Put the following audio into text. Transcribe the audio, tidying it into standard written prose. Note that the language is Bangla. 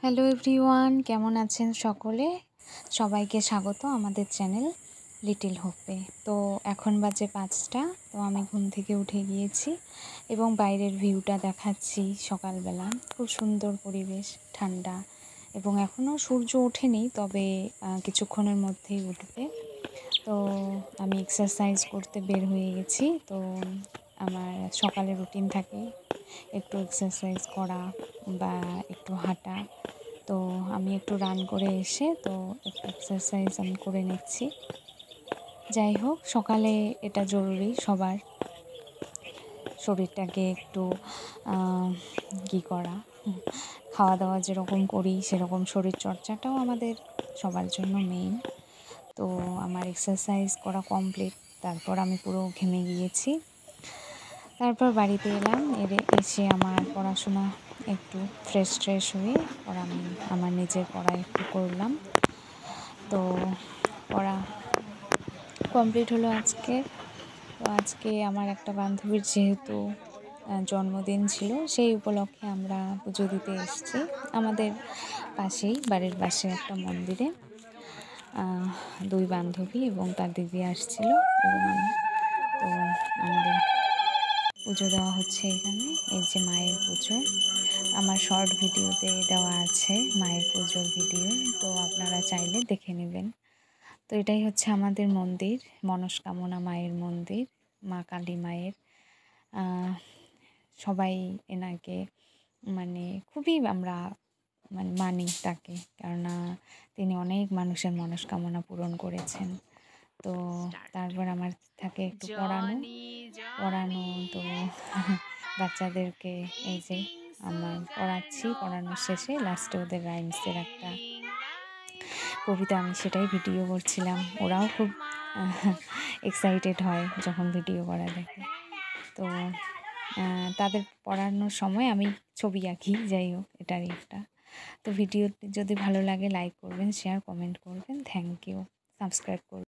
হ্যালো এভরিওয়ান, কেমন আছেন সকলে? সবাইকে স্বাগত আমাদের চ্যানেল লিটল হোপে। তো এখন বাজে 5টা। তো আমি ঘুম থেকে উঠে গিয়েছি এবং বাইরের ভিউটা দেখাচ্ছি। সকালবেলা খুব সুন্দর পরিবেশ, ঠান্ডা, এবং এখনও সূর্য ওঠেনি, তবে কিছুক্ষণের মধ্যেই উঠবে। তো আমি এক্সারসাইজ করতে বের হয়ে গেছি। তো আমার সকালে রুটিন থাকে একটু এক্সারসাইজ করা বা একটু হাঁটা। তো আমি একটু রান করে এসে তো একটু এক্সারসাইজ আমি করে নিচ্ছি। যাই হোক, সকালে এটা জরুরি সবার, শরীরটাকে একটু করা, খাওয়া দাওয়া যেরকম করি সেরকম শরীরচর্চাটাও আমাদের সবার জন্য মেইন। তো আমার এক্সারসাইজ করা কমপ্লিট, তারপর আমি পুরো ঘেমে গিয়েছি। তারপর বাড়িতে এলাম, এসে আমার পড়াশোনা একটু ফ্রেশ হয়ে আমি আমার নিজের পড়া একটু করলাম। তো পড়া কমপ্লিট হলো আজকে। তো আজকে আমার একটা বান্ধবীর যেহেতু জন্মদিন ছিল, সেই উপলক্ষে আমরা পুজো দিতে এসেছি আমাদের বাড়ির পাশে একটা মন্দিরে। 2 বান্ধবী এবং তার দিদি আসছিল এবং আমি। তো আমাদের পুজো দেওয়া হচ্ছে এখানে। এই যে মায়ের পুজো, আমার শর্ট ভিডিওতে দেওয়া আছে মায়ের পুজোর ভিডিও, তো আপনারা চাইলে দেখে নেবেন। তো এটাই হচ্ছে আমাদের মন্দির, মনস্কামনা মায়ের মন্দির, মা কালী মায়ের। সবাই এনাকে খুবই আমরা মানি তাকে, কেননা তিনি অনেক মানুষের মনস্কামনা পূরণ করেছেন। তো তারপর আমার থাকে একটু পড়ানো। তো বাচ্চাদেরকে এই যে আমার পড়ানোর শেষে লাস্টে ওদের রাইমসের একটা কবিতা, আমি সেটাই ভিডিও করছিলাম। ওরাও খুব এক্সাইটেড হয় যখন ভিডিও করা দেখে। তো তাদের পড়ানোর সময় আমি ছবি আঁকি, যাই হোক এটারই একটা। তো ভিডিওটি যদি ভালো লাগে লাইক করবেন, শেয়ার, কমেন্ট করবেন। থ্যাংক ইউ, সাবস্ক্রাইব করবেন।